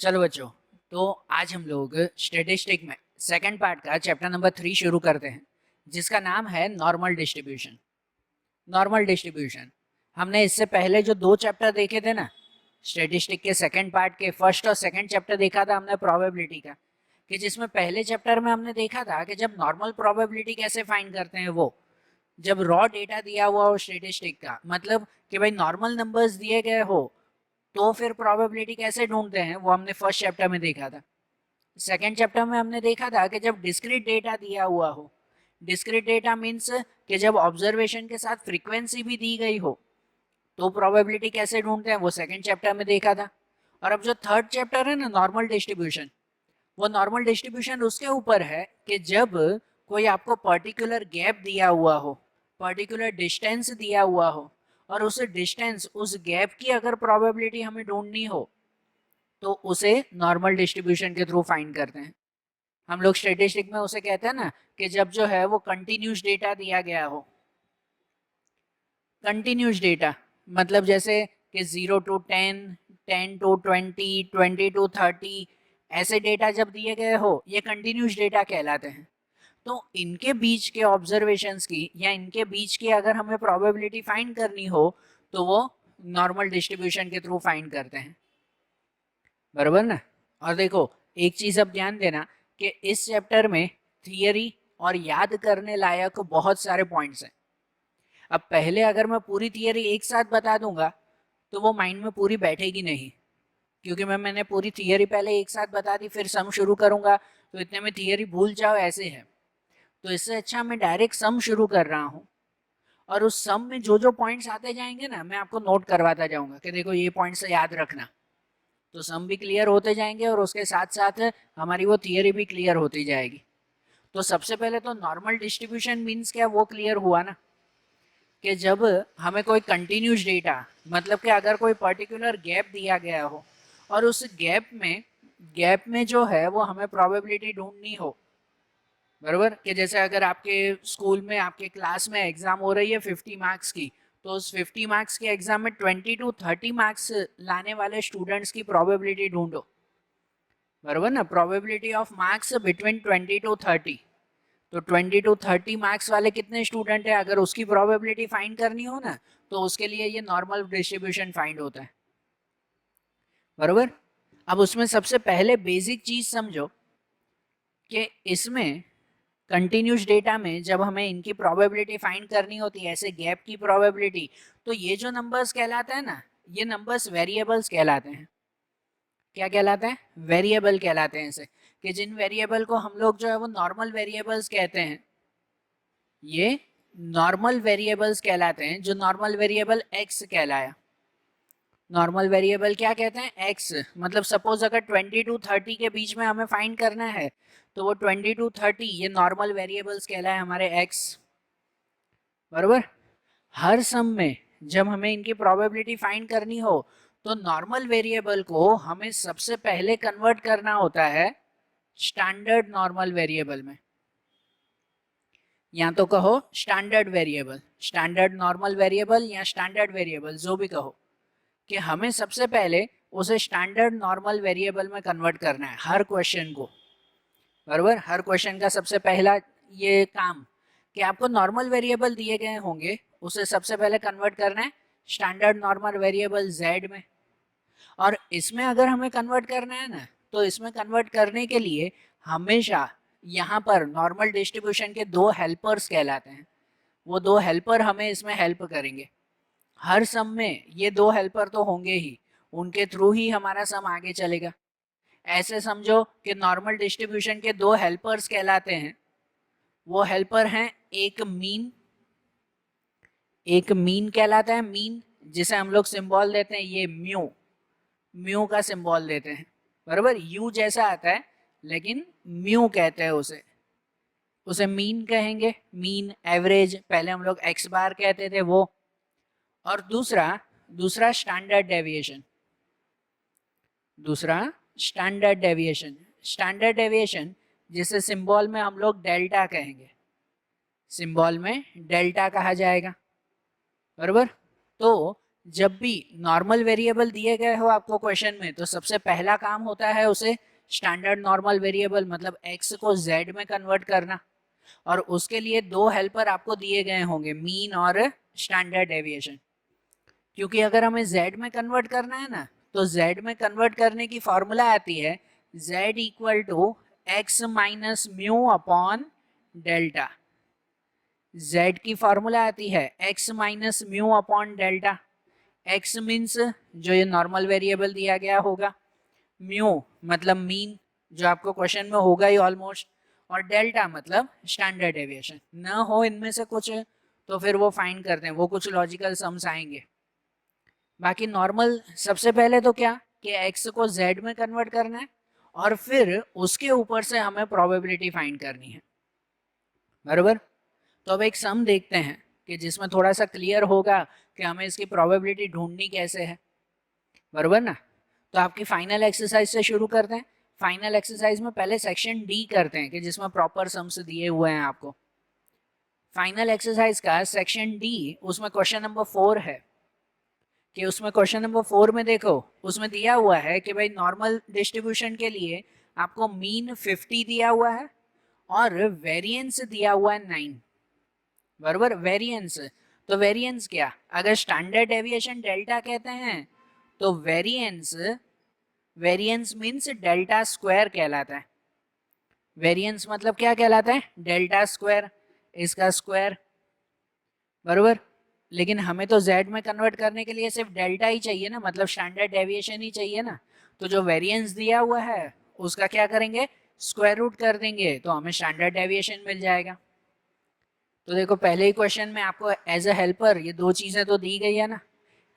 चलो बच्चों, तो आज हम लोग स्टेटिस्टिक में सेकंड पार्ट का चैप्टर नंबर 3 शुरू करते हैं, जिसका नाम है नॉर्मल डिस्ट्रीब्यूशन। नॉर्मल डिस्ट्रीब्यूशन हमने इससे पहले जो 2 चैप्टर देखे थे ना, स्टेटिस्टिक के सेकंड पार्ट के फर्स्ट और सेकंड चैप्टर देखा था हमने प्रोबेबिलिटी का, कि जिसमें पहले चैप्टर में हमने देखा था कि जब नॉर्मल प्रोबेबिलिटी कैसे फाइंड करते हैं, वो जब रॉ डेटा दिया हुआ हो स्टेटिस्टिक का, मतलब कि भाई नॉर्मल नंबर्स दिए गए हो तो फिर प्रोबेबिलिटी कैसे ढूंढते हैं, वो हमने फर्स्ट चैप्टर में देखा था। सेकेंड चैप्टर में हमने देखा था कि जब डिस्क्रीट डेटा दिया हुआ हो, डिस्क्रीट डेटा मीन्स कि जब ऑब्जर्वेशन के साथ फ्रीक्वेंसी भी दी गई हो, तो प्रोबेबिलिटी कैसे ढूंढते हैं, वो सेकेंड चैप्टर में देखा था। और अब जो थर्ड चैप्टर है ना, नॉर्मल डिस्ट्रीब्यूशन, वो नॉर्मल डिस्ट्रीब्यूशन उसके ऊपर है कि जब कोई आपको पर्टिकुलर गैप दिया हुआ हो, पर्टिकुलर डिस्टेंस दिया हुआ हो, और उस डिस्टेंस, उस गैप की अगर प्रोबेबिलिटी हमें ढूंढनी हो तो उसे नॉर्मल डिस्ट्रीब्यूशन के थ्रू फाइंड करते हैं। हम लोग स्टेटिस्टिक में उसे कहते हैं ना कि जब जो है वो कंटिन्यूस डेटा दिया गया हो। कंटिन्यूस डेटा मतलब जैसे कि 0 to 10, 10 to 20, 20 to 30, ऐसे डेटा जब दिए गए हो, ये कंटिन्यूस डेटा कहलाते हैं। तो इनके बीच के ऑब्जर्वेशंस की या इनके बीच की अगर हमें प्रोबेबिलिटी फाइंड करनी हो तो वो नॉर्मल डिस्ट्रीब्यूशन के थ्रू फाइंड करते हैं, बराबर ना। और देखो, एक चीज अब ध्यान देना कि इस चैप्टर में थियरी और याद करने लायक बहुत सारे पॉइंट्स हैं। अब पहले अगर मैं पूरी थियरी एक साथ बता दूंगा तो वो माइंड में पूरी बैठेगी नहीं, क्योंकि मैंने पूरी थियरी पहले एक साथ बता दी, फिर सम शुरू करूंगा तो इतने में थियरी भूल जाओ, ऐसे है। तो इससे अच्छा मैं डायरेक्ट सम शुरू कर रहा हूँ, और उस सम में जो जो पॉइंट्स आते जाएंगे ना, मैं आपको नोट करवाता जाऊंगा कि देखो ये पॉइंट्स याद रखना। तो सम भी क्लियर होते जाएंगे और उसके साथ साथ हमारी वो थियरी भी क्लियर होती जाएगी। तो सबसे पहले तो नॉर्मल डिस्ट्रीब्यूशन मीन्स क्या, वो क्लियर हुआ ना, कि जब हमें कोई कंटिन्यूस डेटा, मतलब कि अगर कोई पर्टिकुलर गैप दिया गया हो और उस गैप में जो है वो हमें प्रोबेबिलिटी ढूंढनी हो, बराबर। कि जैसे अगर आपके स्कूल में, आपके क्लास में एग्जाम हो रही है 50 मार्क्स की, तो उस 50 मार्क्स के एग्जाम में 20 to 30 मार्क्स लाने वाले स्टूडेंट्स की प्रोबेबिलिटी ढूंढो, बराबर ना। Probability of marks between 20 to 30, तो 20 to 30 मार्क्स वाले कितने स्टूडेंट है, अगर उसकी प्रोबेबिलिटी फाइंड करनी हो ना, तो उसके लिए ये नॉर्मल डिस्ट्रीब्यूशन फाइंड होता है, बराबर। अब उसमें सबसे पहले बेसिक चीज समझो कि इसमें कंटिन्यूस डेटा में जब हमें इनकी प्रोबेबिलिटी फाइंड करनी होती है, ऐसे गैप की प्रोबेबिलिटी, तो ये जो नंबर्स कहलाते हैं ना, ये नंबर्स वेरिएबल्स कहलाते हैं। क्या कहलाते हैं? वेरिएबल कहलाते हैं इसे, कि जिन वेरिएबल को हम लोग जो है वो नॉर्मल वेरिएबल्स कहते हैं, ये नॉर्मल वेरिएबल्स कहलाते हैं। जो नॉर्मल वेरिएबल एक्स कहलाया, नॉर्मल वेरिएबल क्या कहते हैं? एक्स। मतलब सपोज अगर 20 to 30 के बीच में हमें फाइंड करना है, तो वो 20 to 30 ये नॉर्मल वेरिएबल्स कहलाए हमारे एक्स, बराबर। हर सम में जब हमें इनकी प्रोबेबिलिटी फाइंड करनी हो, तो नॉर्मल वेरिएबल को हमें सबसे पहले कन्वर्ट करना होता है स्टैंडर्ड नॉर्मल वेरिएबल में, या तो कहो standard variable, standard normal variable या स्टैंडर्ड वेरिएबल, जो भी कहो, कि हमें सबसे पहले उसे स्टैंडर्ड नॉर्मल वेरिएबल में कन्वर्ट करना है हर क्वेश्चन को, बराबर। हर क्वेश्चन का सबसे पहला ये काम कि आपको नॉर्मल वेरिएबल दिए गए होंगे, उसे सबसे पहले कन्वर्ट करना है स्टैंडर्ड नॉर्मल वेरिएबल z में। और इसमें अगर हमें कन्वर्ट करना है ना, तो इसमें कन्वर्ट करने के लिए हमेशा यहाँ पर नॉर्मल डिस्ट्रीब्यूशन के 2 हेल्पर्स कहलाते हैं, वो 2 हेल्पर हमें इसमें हेल्प करेंगे। हर सम में ये 2 हेल्पर तो होंगे ही, उनके थ्रू ही हमारा सम आगे चलेगा। ऐसे समझो कि नॉर्मल डिस्ट्रीब्यूशन के 2 हेल्पर्स कहलाते हैं। वो हेल्पर हैं एक मीन कहलाता है, मीन, जिसे हम लोग सिंबल देते हैं ये म्यू, म्यू का सिंबल देते हैं, बराबर। यू जैसा आता है लेकिन म्यू कहते हैं उसे, उसे मीन कहेंगे। मीन, एवरेज, पहले हम लोग एक्स बार कहते थे वो। और दूसरा दूसरा स्टैंडर्ड डेविएशन, दूसरा स्टैंडर्ड डेविएशन, स्टैंडर्ड डेविएशन जिसे सिंबल में हम लोग डेल्टा कहेंगे, सिंबल में डेल्टा कहा जाएगा, बराबर। तो जब भी नॉर्मल वेरिएबल दिए गए हो आपको क्वेश्चन में, तो सबसे पहला काम होता है उसे स्टैंडर्ड नॉर्मल वेरिएबल मतलब x को z में कन्वर्ट करना, और उसके लिए दो हेल्पर आपको दिए गए होंगे, मीन और स्टैंडर्ड डेविएशन। क्योंकि अगर हमें z में कन्वर्ट करना है ना, तो z में कन्वर्ट करने की फॉर्मूला आती है z equal to X minus mu upon delta. z की फॉर्मूला आती है x minus mu upon delta. x means जो ये नॉर्मल वेरिएबल दिया गया होगा, म्यू मतलब मीन जो आपको क्वेश्चन में होगा ही ऑलमोस्ट, और डेल्टा मतलब स्टैंडर्ड डेविएशन। न हो इनमें से कुछ तो फिर वो फाइंड करते हैं, वो कुछ लॉजिकल सम्स आएंगे। बाकी नॉर्मल सबसे पहले तो क्या कि x को z में कन्वर्ट करना है, और फिर उसके ऊपर से हमें प्रोबेबिलिटी फाइंड करनी है, बराबर। तो अब एक सम देखते हैं कि जिसमें थोड़ा सा क्लियर होगा कि हमें इसकी प्रोबेबिलिटी ढूंढनी कैसे है, बराबर ना। तो आपकी फाइनल एक्सरसाइज से शुरू करते हैं। फाइनल एक्सरसाइज में पहले सेक्शन डी करते हैं कि जिसमें प्रॉपर सम्स दिए हुए हैं आपको। फाइनल एक्सरसाइज का सेक्शन डी, उसमें क्वेश्चन नंबर 4 है कि उसमें क्वेश्चन नंबर 4 में देखो, उसमें दिया हुआ है कि भाई नॉर्मल डिस्ट्रीब्यूशन के लिए आपको मीन 50 दिया हुआ है और वेरिएंस दिया हुआ है 9, बराबर। वेरिएंस, तो वेरिएंस क्या, अगर स्टैंडर्ड डेविएशन डेल्टा कहते हैं तो variance, variance means delta square कहलाता है। वेरिएंस मतलब क्या कहलाता है, डेल्टा स्क्वायर, इसका स्क्वायर, बराबर। लेकिन हमें तो z में कन्वर्ट करने के लिए सिर्फ डेल्टा ही चाहिए ना, मतलब स्टैंडर्ड डेविएशन ही चाहिए ना। तो जो वेरिएंस दिया हुआ है उसका क्या करेंगे, स्क्वायर रूट कर देंगे, तो हमें स्टैंडर्ड डेविएशन मिल जाएगा। तो देखो पहले ही क्वेश्चन में आपको एज अ हेल्पर ये दो चीजें तो दी गई है ना।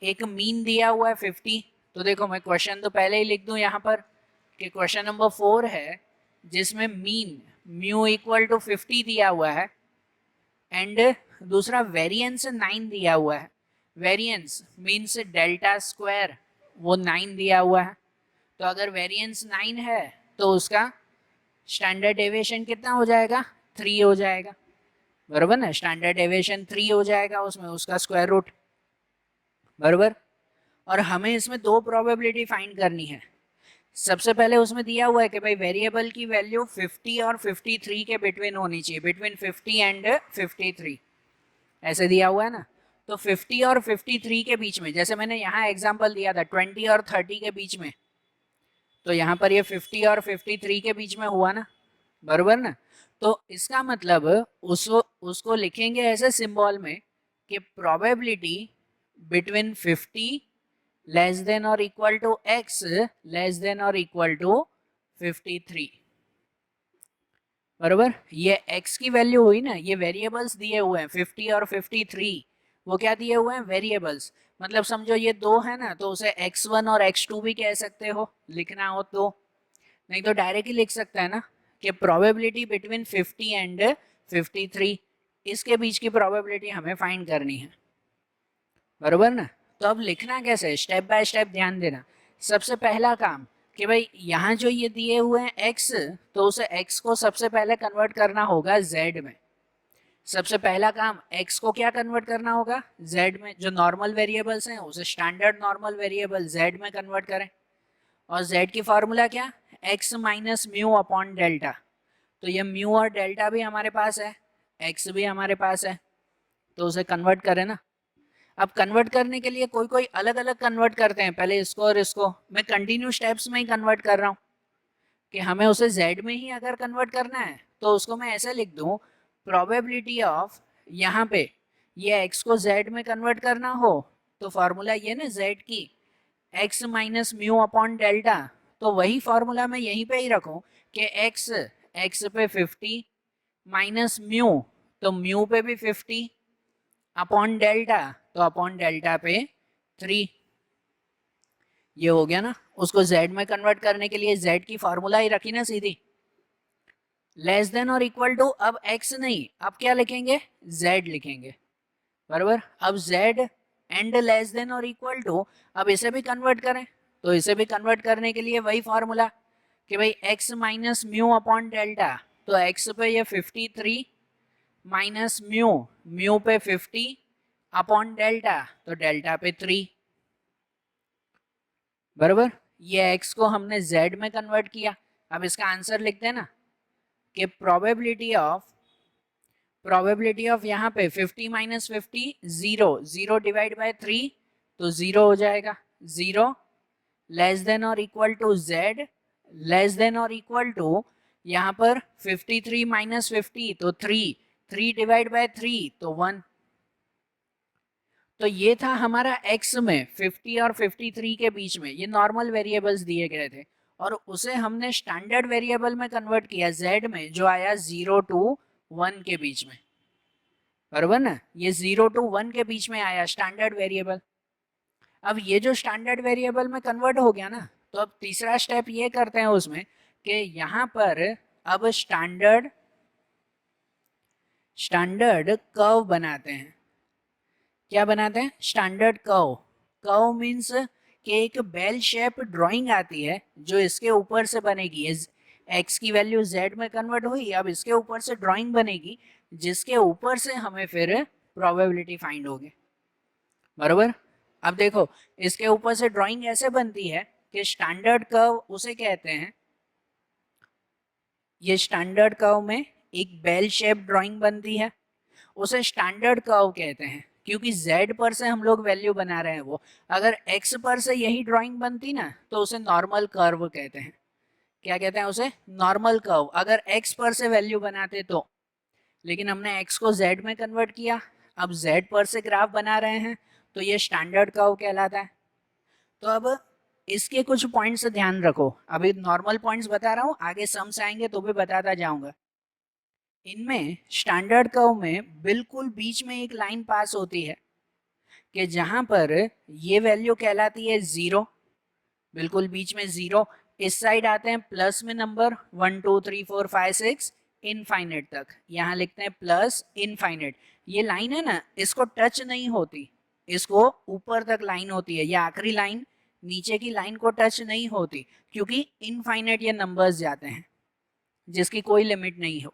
एक मीन दिया हुआ है 50, तो देखो मैं क्वेश्चन तो पहले ही लिख दूं यहाँ पर कि क्वेश्चन नंबर 4 है जिसमें मीन म्यू इक्वल टू 50 दिया हुआ है, एंड दूसरा वेरिएंस 9 दिया हुआ है। वेरिएंस मीन्स डेल्टा स्क्वायर, वो 9 दिया हुआ है। तो अगर वेरिएंस 9 है तो उसका स्टैंडर्ड डेविएशन कितना हो जाएगा, 3 हो जाएगा, बराबर ना। स्टैंडर्ड डेविएशन 3 हो जाएगा उसमें, उसका स्क्वायर रूट, बराबर। और हमें इसमें दो प्रोबेबिलिटी फाइंड करनी है। सबसे पहले उसमें दिया हुआ है कि भाई वेरिएबल की वैल्यू 50 और 53 के बिटवीन होनी चाहिए, बिटवीन 50 एंड 53, ऐसे दिया हुआ है ना। तो 50 और 53 के बीच में, जैसे मैंने यहाँ एग्जांपल दिया था 20 और 30 के बीच में, तो यहाँ पर ये 50 और 53 के बीच में हुआ ना, बराबर ना। तो इसका मतलब उसको लिखेंगे ऐसे सिंबल में कि प्रोबेबिलिटी बिटवीन 50 लेस देन और equal to x less than और इक्वल टू 53, बराबर। ये x की वैल्यू हुई ना, ये वेरिएबल्स दिए हुए हैं 50 और 53, वो क्या दिए हुए हैं, वेरिएबल्स। मतलब समझो ये दो है ना, तो उसे x1 और x2 भी कह सकते हो लिखना हो तो, नहीं तो डायरेक्ट ही लिख सकता है ना कि प्रोबेबिलिटी बिटवीन 50 एंड 53, इसके बीच की प्रोबेबिलिटी हमें फाइंड करनी है, बराबर ना। तो अब लिखना कैसे, स्टेप बाय स्टेप ध्यान देना। सबसे पहला काम कि भाई यहाँ जो ये दिए हुए हैं x, तो उसे x को सबसे पहले कन्वर्ट करना होगा z में। सबसे पहला काम x को क्या कन्वर्ट करना होगा, z में। जो नॉर्मल वेरिएबल्स हैं उसे स्टैंडर्ड नॉर्मल वेरिएबल z में कन्वर्ट करें, और z की फॉर्मूला क्या, x minus mu upon delta. तो ये म्यू और डेल्टा भी हमारे पास है, x भी हमारे पास है, तो उसे कन्वर्ट करें ना। अब कन्वर्ट करने के लिए कोई कोई अलग अलग कन्वर्ट करते हैं, पहले इसको और इसको। मैं कंटिन्यू स्टेप्स में ही कन्वर्ट कर रहा हूँ कि हमें उसे z में ही अगर कन्वर्ट करना है तो उसको मैं ऐसे लिख दूँ, प्रोबेबिलिटी ऑफ, यहाँ पे ये x को z में कन्वर्ट करना हो तो फॉर्मूला ये ना z की x minus mu upon delta, तो वही फॉर्मूला मैं यहीं पे ही रखूँ कि x पे 50 माइनस म्यू, तो म्यू पे भी 50 अपॉन डेल्टा, तो अपॉन डेल्टा पे 3, ये हो गया ना। उसको z में कन्वर्ट करने के लिए z की फॉर्मूला ही रखी ना सीधी, लेस देन और इक्वल टू, अब x नहीं, अब क्या लिखेंगे, z लिखेंगे, बराबर। अब z एंड लेस देन और इक्वल टू, अब इसे भी कन्वर्ट करें, तो इसे भी कन्वर्ट करने के लिए वही फॉर्मूला कि भाई x minus mu upon delta, तो x पे ये 53 माइनस म्यू, म्यू पे 50 अपॉन डेल्टा, तो डेल्टा पे 3, बराबर। ये x को हमने z में कन्वर्ट किया। अब इसका आंसर लिखते हैं ना कि प्रोबेबिलिटी ऑफ यहाँ पे 50 माइनस 50 0, 0 डिवाइड बाय 3 तो 0 हो जाएगा। 0 लेस देन और equal to z less than और इक्वल टू यहाँ पर 53 माइनस 50 तो 3, 3 डिवाइड बाय 3 तो 1। तो ये था हमारा x में 50 और 53 के बीच में, ये नॉर्मल वेरिएबल्स दिए गए थे और उसे हमने स्टैंडर्ड वेरिएबल में कन्वर्ट किया z में, जो आया 0 टू 1 के बीच में। बराबर ना, ये 0 टू 1 के बीच में आया स्टैंडर्ड वेरिएबल। अब ये जो स्टैंडर्ड वेरिएबल में कन्वर्ट हो गया ना, तो अब तीसरा स्टेप ये करते हैं उसमें कि यहाँ पर अब स्टैंडर्ड कर्व बनाते हैं। क्या बनाते हैं? Standard curve. कर्व मीन्स कि एक बेल शेप ड्राइंग आती है जो इसके ऊपर से बनेगी। एक्स की वैल्यू जेड में कन्वर्ट हुई, अब इसके ऊपर से ड्राइंग बनेगी जिसके ऊपर से हमें फिर प्रोबेबिलिटी फाइंड होगी। बराबर। अब देखो इसके ऊपर से ड्राइंग ऐसे बनती है कि स्टैंडर्ड कर्व उसे कहते हैं, ये स्टैंडर्ड कर्व में एक बेल शेप ड्राइंग बनती है, उसे स्टैंडर्ड कर्व कहते हैं क्योंकि z पर से हम लोग वैल्यू बना रहे हैं। वो अगर x पर से यही ड्राइंग बनती ना तो उसे नॉर्मल कर्व कहते हैं। क्या कहते हैं उसे? Normal curve. अगर x पर से वैल्यू बनाते तो, लेकिन हमने x को z में कन्वर्ट किया, अब z पर से ग्राफ बना रहे हैं तो ये स्टैंडर्ड कर्व कहलाता है। तो अब इसके कुछ पॉइंट्स ध्यान रखो, अभी नॉर्मल पॉइंट्स बता रहा हूँ, आगे सम्स आएंगे तो भी बताता जाऊंगा। इनमें स्टैंडर्ड कर्व में बिल्कुल बीच में एक लाइन पास होती है कि जहां पर ये वैल्यू कहलाती है 0, बिल्कुल बीच में 0। इस साइड आते हैं प्लस में नंबर 1 2 3 4 5 6 इनफाइनेट तक, यहाँ लिखते हैं प्लस इनफाइनेट। ये लाइन है ना, इसको टच नहीं होती, इसको ऊपर तक लाइन होती है, ये आखिरी लाइन नीचे की लाइन को टच नहीं होती क्योंकि इनफाइनेट ये नंबर्स जाते हैं जिसकी कोई लिमिट नहीं हो।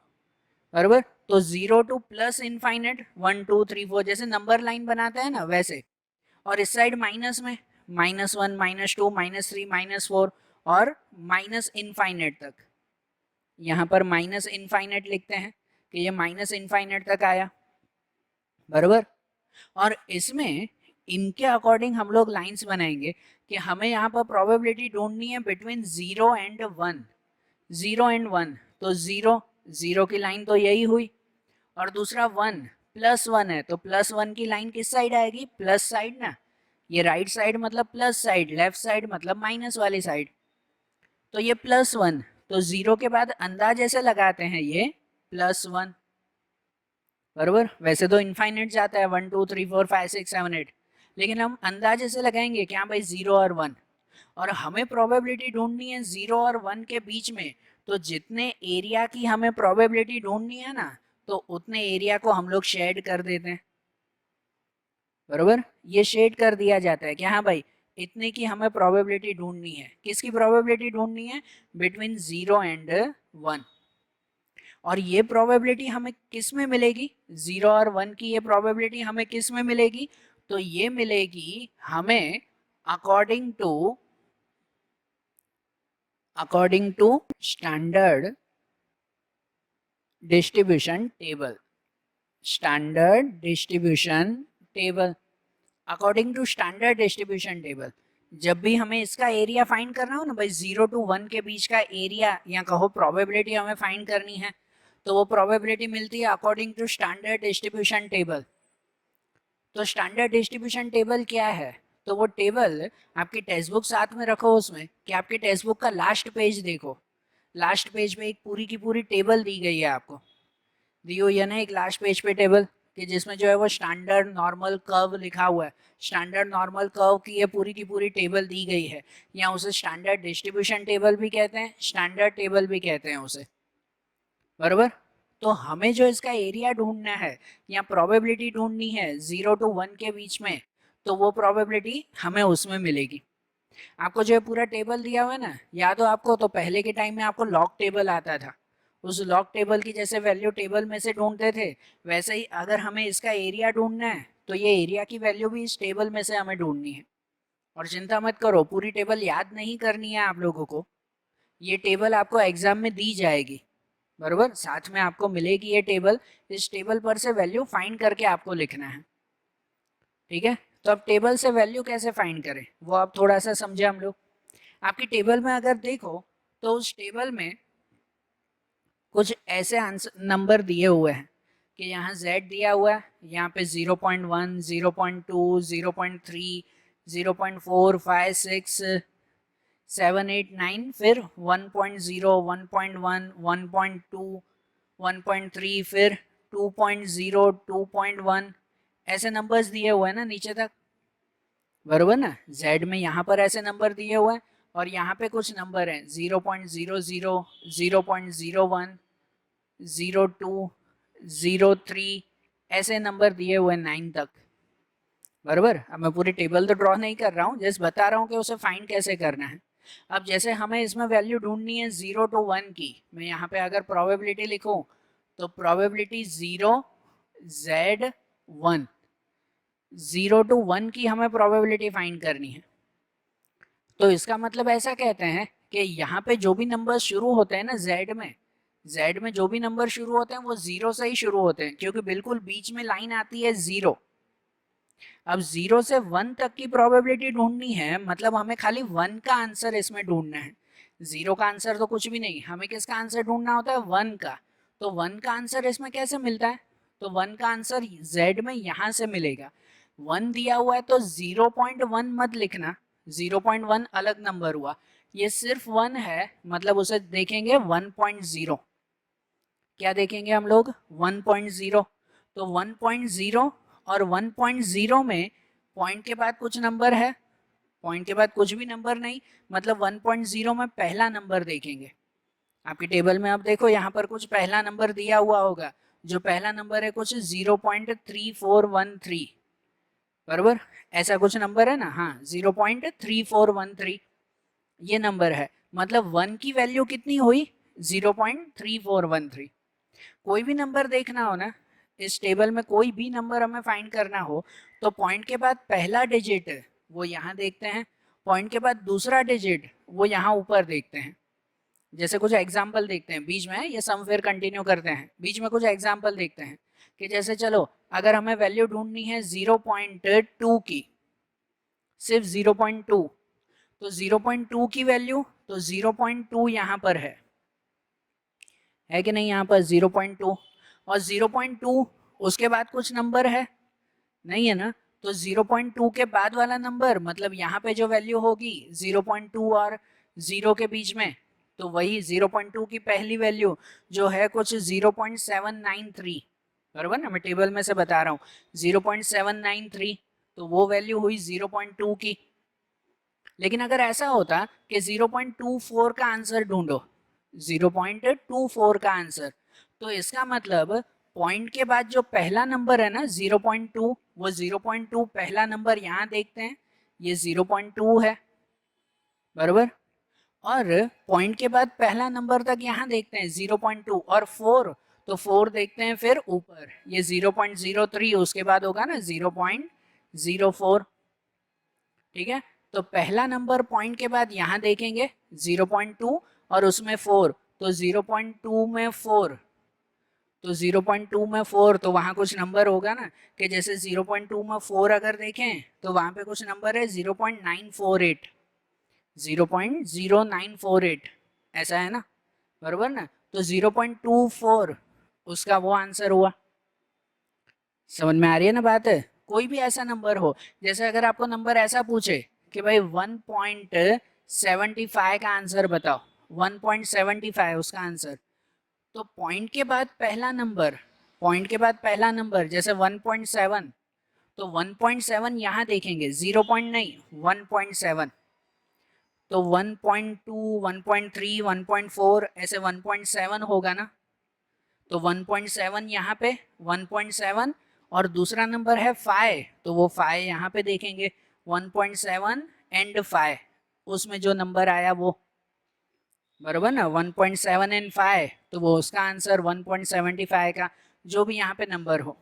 बराबर। तो 0 टू प्लस इनफाइनेट 1 2 3 4 जैसे नंबर लाइन बनाते हैं ना वैसे, और इस साइड माइनस में -1 -2 -3 -4 और माइनस इनफाइनेट तक। यहाँ पर माइनस इनफाइनेट लिखते हैं कि ये माइनस इनफाइनेट तक आया। बराबर। और इसमें इनके अकॉर्डिंग हम लोग लाइंस बनाएंगे कि हमें यहाँ पर प्रोबेबिलिटी ढूंढनी है बिटवीन 0 एंड 1। 0 एंड 1 तो 0 की लाइन तो यही हुई, और दूसरा 1 +1 है तो +1 की लाइन किस साइड आएगी? प्लस साइड ना, ये राइट साइड मतलब प्लस साइड, लेफ्ट साइड मतलब माइनस वाली साइड। तो ये +1 तो 0 के बाद अंदाज ऐसे लगाते हैं ये +1। बराबर। वैसे तो इनफाइनेट जाता है 1 2 3 4 5 6 7 8, लेकिन हम अंदाजे से लगाएंगे क्या भाई 0 और 1, और हमें प्रोबेबिलिटी ढूंढनी है 0 और 1 के बीच में। तो जितने एरिया की हमें प्रोबेबिलिटी ढूंढनी है ना, तो उतने एरिया को हम लोग शेड कर देते हैं। बराबर। ये शेड कर दिया जाता है कि हाँ भाई इतने की हमें प्रोबेबिलिटी ढूंढनी है। किसकी प्रोबेबिलिटी ढूंढनी है? Between 0 and 1। और ये प्रोबेबिलिटी हमें किस में मिलेगी? 0 और 1 की ये प्रोबेबिलिटी हमें किस में मिलेगी? तो ये मिलेगी हमें according to standard distribution table. Standard distribution table. According to standard distribution table, जब भी हमें इसका एरिया फाइंड करना हो ना भाई, 0 टू 1 के बीच का एरिया या कहो प्रोबेबिलिटी हमें फाइंड करनी है, तो वो प्रोबेबिलिटी मिलती है according to standard distribution table. तो स्टैंडर्ड डिस्ट्रीब्यूशन टेबल क्या है? तो वो टेबल आपकी टेक्स्ट बुक साथ में रखो, उसमें कि आपकी टेक्स्ट बुक का लास्ट पेज देखो, लास्ट पेज पे एक पूरी की पूरी टेबल दी गई है आपको, दी हुई है ना एक लास्ट पेज पे टेबल, कि जिसमें जो है वो स्टैंडर्ड नॉर्मल कर्व लिखा हुआ है। स्टैंडर्ड नॉर्मल कर्व की ये पूरी की पूरी टेबल दी गई है, या उसे स्टैंडर्ड डिस्ट्रीब्यूशन टेबल भी कहते हैं, स्टैंडर्ड टेबल भी कहते हैं उसे। बराबर। तो हमें जो इसका एरिया ढूंढना है या प्रोबेबिलिटी ढूंढनी है 0 टू 1 के बीच में, तो वो प्रोबेबिलिटी हमें उसमें मिलेगी। आपको जो है पूरा टेबल दिया हुआ है ना, याद हो आपको, तो पहले के टाइम में आपको लॉग टेबल आता था, उस लॉग टेबल की जैसे वैल्यू टेबल में से ढूंढते थे, वैसे ही अगर हमें इसका एरिया ढूंढना है तो ये एरिया की वैल्यू भी इस टेबल में से हमें ढूंढनी है। और चिंता मत करो, पूरी टेबल याद नहीं करनी है आप लोगों को, ये टेबल आपको एग्जाम में दी जाएगी, बराबर, साथ में आपको मिलेगी ये टेबल, इस टेबल पर से वैल्यू फाइंड करके आपको लिखना है, ठीक है। तो अब टेबल से वैल्यू कैसे फाइंड करें वो आप थोड़ा सा समझे हम लोग। आपकी टेबल में अगर देखो तो उस टेबल में कुछ ऐसे आंसर नंबर दिए हुए हैं कि यहाँ z दिया हुआ है, यहाँ पे 0.1, 0.2, 0.3, 0.4, 5, 6, 7, 8, 9, फिर 1.0, 1.1, 1.2, 1.3, फिर 2.0, 2.1, ऐसे नंबर्स दिए हुए हैं ना नीचे तक, बरोबर ना। z में यहाँ पर ऐसे नंबर दिए हुए हैं और यहाँ पे कुछ नंबर हैं 0.00, 0.01, 02, 03, ऐसे नंबर दिए हुए 9 तक, बराबर। अब मैं पूरी टेबल तो ड्रॉ नहीं कर रहा हूँ, जस्ट बता रहा हूँ कि उसे फाइंड कैसे करना है। अब जैसे हमें इसमें वैल्यू ढूंढनी है 0 to 1 की, मैं यहाँ पे अगर प्रोबेबिलिटी लिखूँ तो प्रोबेबिलिटी 0, z 1, 0 to 1 की हमें प्रोबेबिलिटी फाइंड करनी है। तो इसका मतलब ऐसा कहते हैं कि यहाँ पे जो भी नंबर शुरू होते हैं ना z में जो भी नंबर शुरू होते हैं वो 0 से ही शुरू होते हैं, क्योंकि बिल्कुल बीच में लाइन आती है 0। अब 0 से 1 तक की प्रोबेबिलिटी ढूंढनी है, मतलब हमें खाली 1 का आंसर इसमें ढूंढना है, 0 का आंसर तो कुछ भी नहीं, हमें किसका आंसर ढूंढना होता है 1 का। तो 1 का आंसर इसमें कैसे मिलता है, तो 1 का आंसर z में यहाँ से मिलेगा। 1 दिया हुआ है तो 0.1 मत लिखना, 0.1 अलग नंबर हुआ, ये सिर्फ 1 है, मतलब उसे देखेंगे 1.0। क्या देखेंगे हम लोग 1.0। तो 1.0 और 1.0 में पॉइंट के बाद कुछ नंबर है, पॉइंट के बाद कुछ भी नंबर नहीं, मतलब 1.0 में पहला नंबर देखेंगे। आपकी टेबल में आप देखो यहाँ पर कुछ पहला नंबर दिया हुआ होगा, जो पहला नंबर है कुछ 0.3413, बराबर, ऐसा कुछ नंबर है ना, हाँ 0.3413 ये नंबर है, मतलब 1 की वैल्यू कितनी हुई 0.3413। कोई भी नंबर देखना हो ना इस टेबल में, कोई भी नंबर हमें फाइंड करना हो तो पॉइंट के बाद पहला डिजिट वो यहाँ देखते हैं, पॉइंट के बाद दूसरा डिजिट वो यहाँ ऊपर देखते हैं। जैसे कुछ एग्जाम्पल देखते हैं बीच में, ये सम फिर कंटिन्यू करते हैं, बीच में कुछ एग्जाम्पल देखते हैं कि जैसे चलो अगर हमें वैल्यू ढूंढनी है 0.2 की, सिर्फ 0.2, तो 0.2 की वैल्यू, तो 0.2 यहाँ पर है कि नहीं, यहाँ पर 0.2, और 0.2 उसके बाद कुछ नंबर है नहीं है ना, तो 0.2 के बाद वाला नंबर मतलब यहाँ पे जो वैल्यू होगी 0.2 और 0 के बीच में, तो वही 0.2 की पहली वैल्यू जो है कुछ 0.793, बराबर ना, मैं टेबल में से बता रहा हूँ 0.793, तो वो वैल्यू हुई 0.2 की। लेकिन अगर ऐसा होता कि 0.24 का आंसर ढूंढो, 0.24 का आंसर, तो इसका मतलब पॉइंट के बाद जो पहला नंबर है ना 0.2, वो 0.2 पहला नंबर यहाँ देखते हैं, ये 0.2 है, बराबर, और पॉइंट के बाद पहला नंबर तक यहाँ देखते हैं 0.2 और 4, तो 4 देखते हैं फिर ऊपर, ये 0.03, उसके बाद होगा ना 0.04, ठीक है। तो पहला नंबर पॉइंट के बाद यहाँ देखेंगे 0.2 और उसमें 4, तो 0.2 में 4, तो 0.2 में 4, तो वहाँ कुछ नंबर होगा ना, कि जैसे 0.2 में 4 अगर देखें तो वहाँ पे कुछ नंबर है 0.948, 0.0948, ऐसा है ना, बरोबर ना। तो 0.24 उसका वो आंसर हुआ। समझ में आ रही है ना बात है। कोई भी ऐसा नंबर हो, जैसे अगर आपको नंबर ऐसा पूछे कि भाई 1.75 का आंसर बताओ, 1.75 उसका आंसर, तो पॉइंट के बाद पहला नंबर, पॉइंट के बाद पहला नंबर जैसे 1.7, तो 1.7 यहाँ देखेंगे, 0 पॉइंट नहीं 1.7, तो 1.2, 1.3, 1.4 ऐसे 1.7 होगा ना, तो 1.7 यहाँ पे 1.7, और दूसरा नंबर है 5, तो वो 5 यहाँ पे देखेंगे, 1.7 एंड 5 उसमें जो नंबर आया वो, बराबर ना, 1.7 एंड 5, तो वो उसका आंसर 1.75 का जो भी यहाँ पे नंबर हो,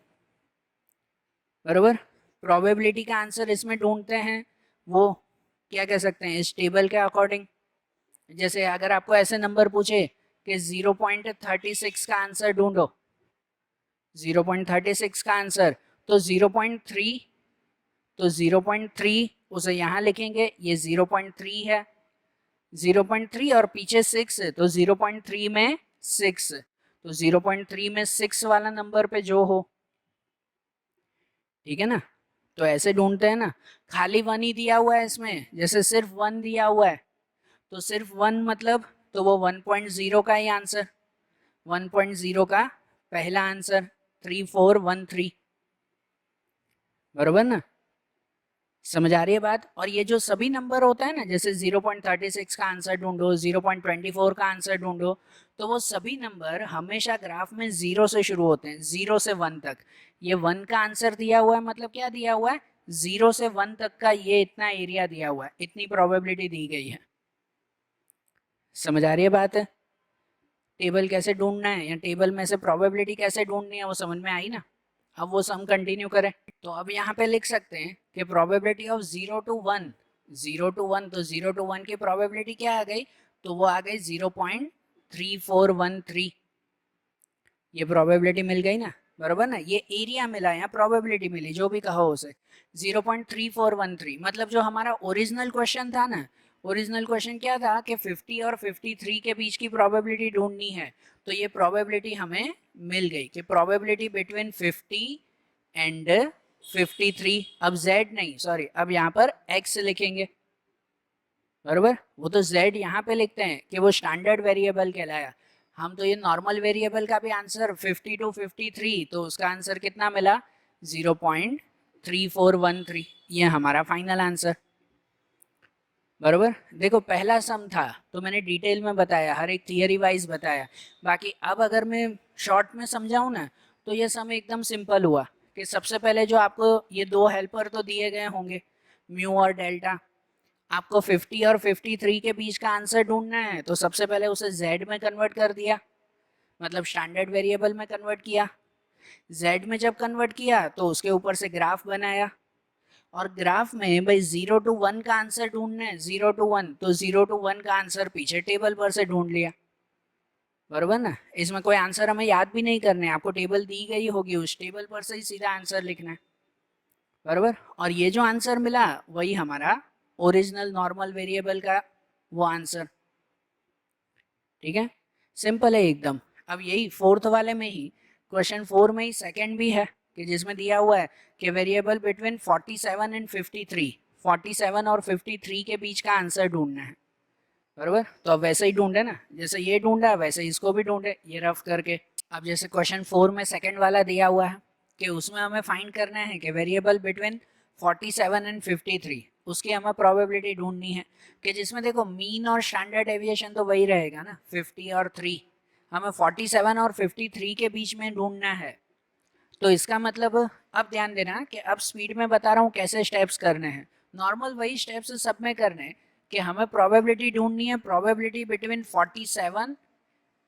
बराबर। प्रोबेबिलिटी का आंसर इसमें ढूंढते हैं वो क्या कह सकते हैं इस टेबल के अकॉर्डिंग? जैसे अगर आपको ऐसे नंबर पूछे कि 0.36 का आंसर ढूंढो, 0.36 का आंसर, तो 0.3, तो 0.3 उसे यहाँ लिखेंगे, ये 0.3 है, 0.3 और पीछे 6 है, तो 0.3 में 6, तो 0.3 में 6 वाला नंबर पे जो हो, ठीक है ना। तो ऐसे ढूंढते हैं ना, खाली 1 ही दिया हुआ है इसमें, जैसे सिर्फ 1 दिया हुआ है, तो सिर्फ 1 मतलब तो वो 1.0 का ही आंसर, 1.0 का पहला आंसर 3413, बरोबर ना। समझ आ रही है बात? और ये जो सभी नंबर होता है ना, जैसे 0.36 का आंसर ढूंढो, 0.24 का आंसर ढूंढो, तो वो सभी नंबर हमेशा ग्राफ में 0 से शुरू होते हैं, 0 से 1 तक। ये 1 का आंसर दिया हुआ है, मतलब क्या दिया हुआ है, 0 से 1 तक का ये इतना एरिया दिया हुआ है, इतनी प्रोबेबिलिटी दी गई है। समझ आ रही है बात? टेबल कैसे ढूंढना है या टेबल में से प्रोबेबिलिटी कैसे ढूंढनी है वो समझ में आई ना। अब वो सम कंटिन्यू करें, तो अब यहाँ पे लिख सकते हैं कि प्रोबेबिलिटी ऑफ 0 to 1, 0 to 1, तो 0 to 1 की प्रोबेबिलिटी क्या आ गई, तो वो आ गई 0.3413, ये प्रोबेबिलिटी मिल गई ना, बरोबर ना। ये एरिया मिला या प्रोबेबिलिटी मिली, जो भी कहो उसे, 0.3413, मतलब जो हमारा ओरिजिनल क्वेश्चन था ना, ओरिजिनल क्वेश्चन क्या था कि 50 और 53 के बीच की प्रोबेबिलिटी ढूंढनी है, तो ये प्रोबेबिलिटी हमें मिल गई कि प्रोबेबिलिटी बिटवीन 50 एंड 53, अब z नहीं, सॉरी, अब यहाँ पर x लिखेंगे, बरोबर। वो तो z यहाँ पे लिखते हैं कि वो स्टैंडर्ड वेरिएबल कहलाया, हम तो ये नॉर्मल वेरिएबल का भी आंसर 50 to 53, तो उसका आंसर कितना मिला, 0.3413, ये हमारा फाइनल आंसर, बरोबर। देखो पहला सम था तो मैंने डिटेल में बताया, हर एक थियरी वाइज बताया, बाकी अब अगर मैं शॉर्ट में समझाऊँ ना, तो ये सम एकदम सिंपल हुआ कि सबसे पहले जो आपको ये दो हेल्पर तो दिए गए होंगे, म्यू और डेल्टा, आपको 50 और 53 के बीच का आंसर ढूंढना है, तो सबसे पहले उसे z में कन्वर्ट कर दिया, मतलब स्टैंडर्ड वेरिएबल में कन्वर्ट किया, z में जब कन्वर्ट किया तो उसके ऊपर से ग्राफ बनाया, और ग्राफ में भाई 0 to 1 का आंसर ढूंढना है, 0 to 1, तो 0 to 1 का आंसर पीछे टेबल पर से ढूंढ लिया, बरोबर ना। इसमें कोई आंसर हमें याद भी नहीं करने, आपको टेबल दी गई होगी, उस टेबल पर से ही सीधा आंसर लिखना है, बरोबर। और ये जो आंसर मिला वही हमारा ओरिजिनल नॉर्मल वेरिएबल का वो आंसर, ठीक है, सिंपल है एकदम। अब यही फोर्थ वाले में ही, क्वेश्चन 4 में ही सेकंड भी है कि जिसमें दिया हुआ है कि वेरिएबल बिटवीन 47 एंड 53, 47 और 53 के बीच का आंसर ढूंढना है, बरोबर। तो अब वैसे ही ढूंढे ना, जैसे ये ढूंढा वैसे इसको भी ढूंढे, ये रफ करके। अब जैसे क्वेश्चन 4 में सेकंड वाला दिया हुआ है कि उसमें हमें फाइंड करना है कि वेरिएबल बिटवीन 47 एंड 53, उसकी हमें प्रोबेबिलिटी ढूंढनी है, कि जिसमें देखो मीन और स्टैंडर्ड डेविएशन तो वही रहेगा ना, 50 और 3, हमें 47 और 53 के बीच में ढूंढना है। तो इसका मतलब, अब ध्यान देना कि अब स्पीड में बता रहा हूँ कैसे स्टेप्स करने हैं, नॉर्मल वही स्टेप्स सब में करने हैं कि हमें प्रोबेबिलिटी ढूंढनी है, प्रोबेबिलिटी बिटवीन 47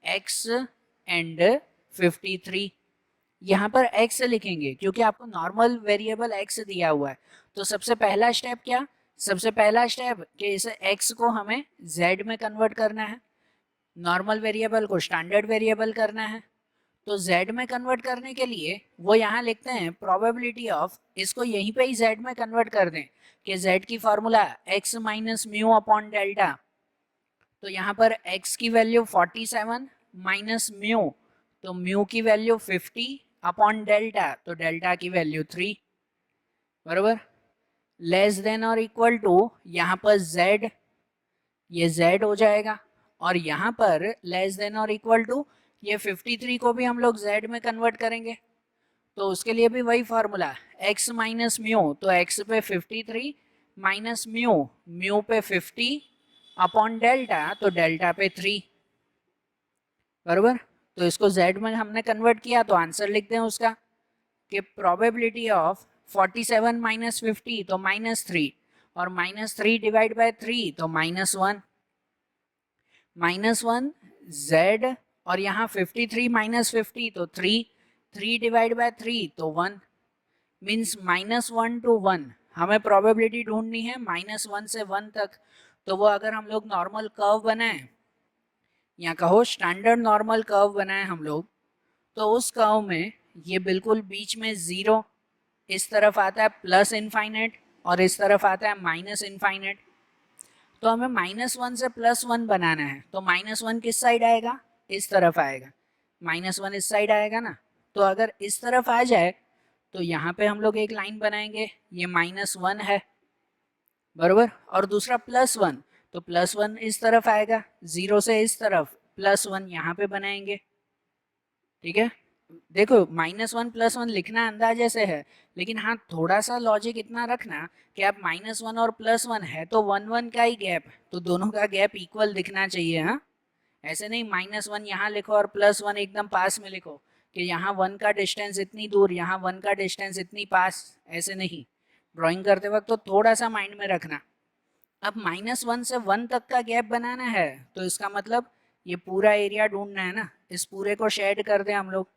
x एंड 53, यहाँ पर x लिखेंगे क्योंकि आपको नॉर्मल वेरिएबल x दिया हुआ है। तो सबसे पहला स्टेप क्या, सबसे पहला स्टेप कि इसे x को हमें z में कन्वर्ट करना है, नॉर्मल वेरिएबल को स्टैंडर्ड वेरिएबल करना है। तो z में कन्वर्ट करने के लिए वो यहाँ लिखते हैं प्रोबेबिलिटी ऑफ, इसको यहीं पे ही z में कन्वर्ट कर दें कि z की formula x minus mu upon delta, तो यहाँ पर x की वैल्यू 47 माइनस म्यू, तो म्यू की वैल्यू 50 अपॉन डेल्टा, तो डेल्टा की वैल्यू 3, बराबर। लेस देन और इक्वल टू, यहाँ पर z, ये z हो जाएगा, और यहाँ पर लेस देन और इक्वल टू, ये 53 को भी हम लोग z में कन्वर्ट करेंगे, तो उसके लिए भी वही फार्मूला, x माइनस म्यू, तो x पे 53 माइनस म्यू, म्यू पे 50 अपॉन डेल्टा, तो डेल्टा पे 3, बराबर। तो इसको z में हमने कन्वर्ट किया तो आंसर लिख दें उसका कि प्रोबेबिलिटी ऑफ 47 माइनस 50, तो -3, और -3 डिवाइड बाय 3, तो -1, -1 z, और यहाँ 53 माइनस 50, तो 3, 3 डिवाइड बाय 3, तो 1, मीन्स -1 to 1 हमें प्रोबेबिलिटी ढूंढनी है -1 से 1 तक। तो वो अगर हम लोग नॉर्मल कर्व बनाएं या कहो स्टैंडर्ड नॉर्मल कर्व बनाएं हम लोग, तो उस कर्व में ये बिल्कुल बीच में 0, इस तरफ आता है प्लस इनफाइनाइट और इस तरफ आता है माइनस इनफाइनाइट। तो हमें -1 से +1 बनाना है। तो -1 किस साइड आएगा? इस तरफ आएगा। -1 इस साइड आएगा ना। तो अगर इस तरफ आ जाए तो यहाँ पे हम लोग एक लाइन बनाएंगे, ये -1 है बरोबर, और दूसरा +1, तो +1 इस तरफ आएगा, 0 से इस तरफ, +1 यहाँ पे बनाएंगे। ठीक है, देखो -1 +1 लिखना अंदाजे से है, लेकिन हाँ थोड़ा सा लॉजिक इतना रखना कि आप -1 और +1 है तो 1 का ही गैप, तो दोनों का गैप इक्वल दिखना चाहिए। हाँ, ऐसे नहीं -1 यहाँ लिखो और +1 एकदम पास में लिखो कि यहाँ 1 का डिस्टेंस इतनी दूर, यहाँ 1 का डिस्टेंस इतनी पास, ऐसे नहीं। ड्राइंग करते वक्त तो थोड़ा सा माइंड में रखना। अब -1 से 1 तक का गैप बनाना है, तो इसका मतलब ये पूरा एरिया ढूंढना है ना। इस पूरे को शेड कर दें हम लोग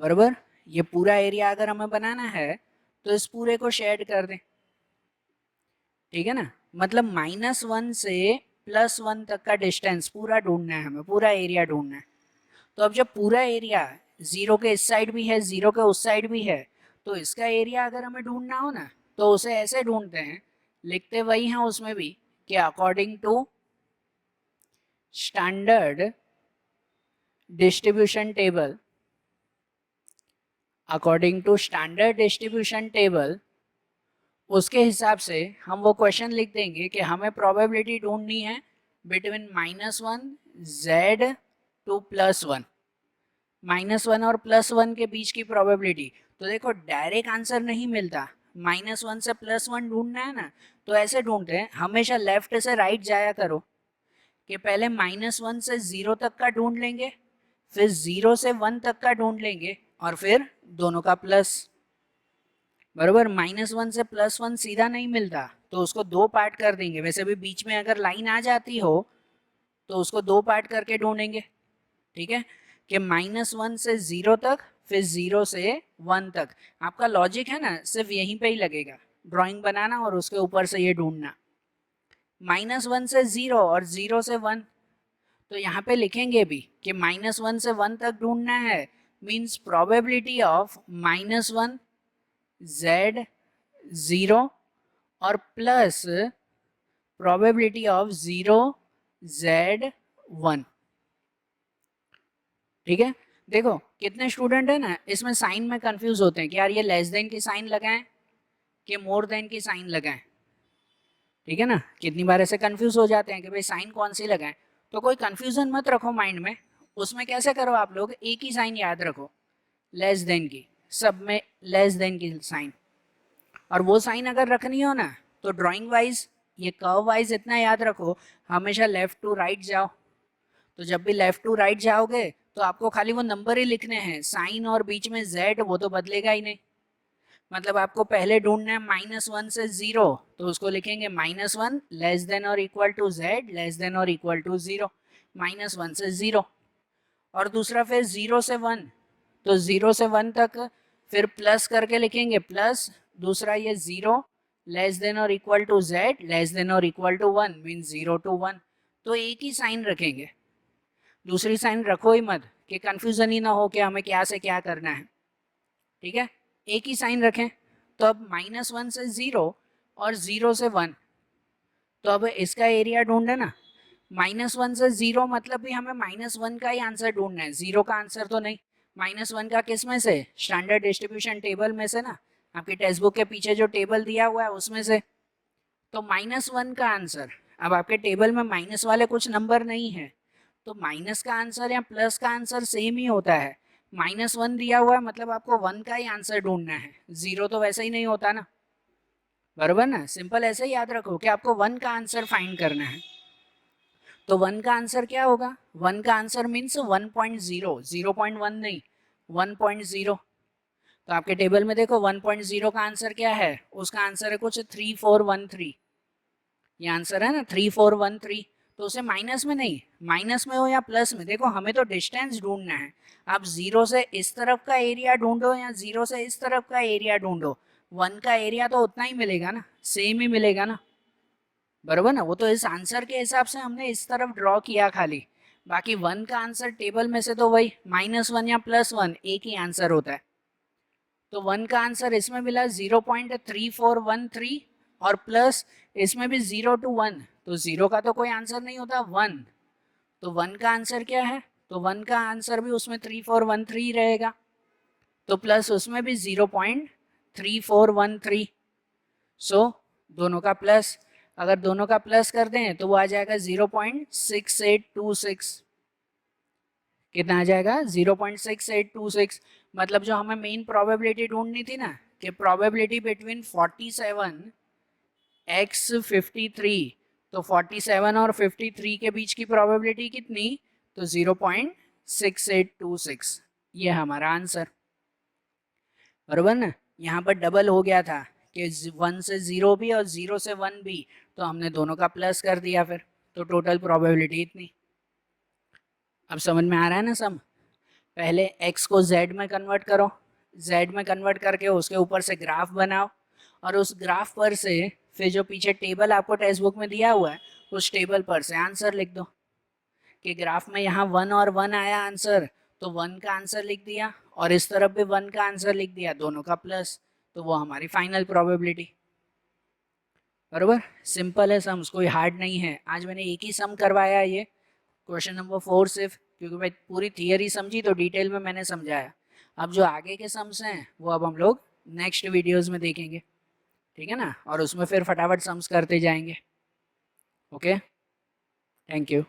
बरोबर। ये पूरा एरिया अगर हमें बनाना है तो इस पूरे को शेड कर दें। ठीक है ना, मतलब -1 से +1 तक का डिस्टेंस पूरा ढूंढना है हमें, पूरा एरिया ढूंढना है। तो अब जब पूरा एरिया 0 के इस साइड भी है, 0 के उस साइड भी है, तो इसका एरिया अगर हमें ढूंढना हो ना तो उसे ऐसे ढूंढते हैं, लिखते वही हैं उसमें भी कि according to standard distribution table, according to standard distribution table, उसके हिसाब से हम वो क्वेश्चन लिख देंगे कि हमें प्रोबेबिलिटी ढूंढनी है बिटवीन -1 z टू +1, -1 और +1 के बीच की प्रोबेबिलिटी। तो देखो डायरेक्ट आंसर नहीं मिलता, -1 से +1 ढूंढना है ना, तो ऐसे ढूंढते हैं, हमेशा लेफ्ट से राइट जाया करो कि पहले -1 से 0 तक का ढूंढ लेंगे, फिर 0 से 1 तक का ढूंढ लेंगे और फिर दोनों का प्लस बरोबर। -1 से +1 सीधा नहीं मिलता तो उसको दो पार्ट कर देंगे। वैसे भी बीच में अगर लाइन आ जाती हो तो उसको दो पार्ट करके ढूंढेंगे। ठीक है, कि -1 से 0 तक, फिर 0 से 1 तक। आपका लॉजिक है ना सिर्फ यहीं पे ही लगेगा, ड्राइंग बनाना और उसके ऊपर से ये ढूंढना। -1 से 0 और 0 से 1, तो यहाँ पे लिखेंगे भी कि -1 से 1 तक ढूंढना है, मीन्स प्रोबेबिलिटी ऑफ -1 z 0 और प्लस प्रोबेबिलिटी ऑफ 0 z 1। ठीक है, देखो कितने स्टूडेंट है ना इसमें साइन में कंफ्यूज होते हैं कि यार ये लेस देन की साइन लगाएं कि मोर देन की साइन लगाएं। ठीक है ना, कितनी बार ऐसे कंफ्यूज हो जाते हैं कि भाई साइन कौन सी लगाएं। तो कोई कंफ्यूजन मत रखो माइंड में, उसमें कैसे करो आप लोग, एक ही साइन याद रखो, लेस देन की, सब में लेस देन की साइन। और वो साइन अगर रखनी हो ना तो ड्राइंग वाइज, ये कर्व वाइज इतना याद रखो, हमेशा लेफ्ट टू राइट जाओ। तो जब भी लेफ्ट टू राइट जाओगे तो आपको खाली वो नंबर ही लिखने हैं, साइन और बीच में z वो तो बदलेगा ही नहीं। मतलब आपको पहले ढूंढना है -1 से 0, तो उसको लिखेंगे -1 लेस देन और equal to z less than और इक्वल टू 0, -1 से 0। और दूसरा फिर 0 से 1, तो 0 से 1 तक फिर प्लस करके लिखेंगे, प्लस दूसरा ये 0 लेस देन और equal to z less than और इक्वल टू 1, मीन 0 to 1। तो एक ही साइन रखेंगे, दूसरी साइन रखो ही मत कि कंफ्यूजन ही ना हो कि हमें क्या से क्या करना है। ठीक है, एक ही साइन रखें। तो अब -1 से 0 और 0 से 1, तो अब इसका एरिया ढूंढे ना। -1 से 0 मतलब भी हमें -1 का ही आंसर ढूंढना है, 0 का आंसर तो नहीं। -1 का किस में से, स्टैंडर्ड डिस्ट्रीब्यूशन टेबल में से ना, आपकी टेक्स्ट बुक के पीछे जो टेबल दिया हुआ है उसमें से। तो -1 का आंसर, अब आपके टेबल में माइनस वाले कुछ नंबर नहीं है तो माइनस का आंसर या प्लस का आंसर सेम ही होता है। -1 दिया हुआ है मतलब आपको 1 का ही आंसर ढूंढना है, 0 तो वैसे ही नहीं होता ना, बराबर ना। सिंपल ऐसे ही याद रखो कि आपको 1 का आंसर फाइंड करना है। तो 1 का आंसर क्या होगा, 1 का आंसर मीन्स 1.0, 0.1 नहीं, 1.0। तो आपके टेबल में देखो 1.0 का आंसर क्या है, उसका आंसर है कुछ 3413, ये आंसर है ना 3413। तो उसे माइनस में नहीं, माइनस में हो या प्लस में, देखो हमें तो डिस्टेंस ढूंढना है। आप 0 से इस तरफ का एरिया ढूंढो या 0 से इस तरफ का एरिया ढूंढो, 1 का एरिया तो उतना ही मिलेगा ना, सेम ही मिलेगा ना, बराबर ना। वो तो इस आंसर के हिसाब से हमने इस तरफ ड्रॉ किया खाली, बाकी 1 का आंसर टेबल में से तो वही -1 या +1 एक ही आंसर होता है। तो 1 का आंसर इसमें मिला 0.3413 और प्लस इसमें भी 0 to 1, तो 0 का तो कोई आंसर नहीं होता, 1, तो 1 का आंसर क्या है, तो 1 का आंसर भी उसमें 3413 रहेगा, तो प्लस उसमें भी 0.3413। सो दोनों का प्लस, अगर दोनों का प्लस कर दें तो वो आ जाएगा 0.6826। कितना आ जाएगा, 0.6826। मतलब जो हमें मेन प्रोबेबिलिटी ढूंढनी थी ना, कि प्रोबेबिलिटी बिटवीन 47 x 53, तो 47 और 53 के बीच की प्रोबेबिलिटी कितनी, तो 0.6826, ये हमारा आंसर, बराबर ना। यहाँ पर डबल हो गया था कि 1 से 0 भी और 0 से 1 भी, तो हमने दोनों का प्लस कर दिया फिर, तो टोटल प्रोबेबिलिटी इतनी। अब समझ में आ रहा है ना सब। पहले x को z में कन्वर्ट करो, z में कन्वर्ट करके उसके ऊपर से ग्राफ बनाओ, और उस ग्राफ पर से फिर जो पीछे टेबल आपको टेक्स्ट बुक में दिया हुआ है उस टेबल पर से आंसर लिख दो, कि ग्राफ में यहाँ 1 और 1 आया आंसर, तो 1 का आंसर लिख दिया, और इस तरफ भी 1 का आंसर लिख दिया, दोनों का प्लस, तो वो हमारी फाइनल प्रोबेबिलिटी, बराबर। सिंपल है सम्स, कोई हार्ड नहीं है। आज मैंने एक ही सम करवाया ये क्वेश्चन नंबर 4 सिर्फ, क्योंकि मैं पूरी थियरी समझी तो डिटेल में मैंने समझाया। अब जो आगे के सम्स हैं वो अब हम लोग नेक्स्ट वीडियोस में देखेंगे, ठीक है ना, और उसमें फिर फटाफट सम्स करते जाएंगे। Okay, thank you.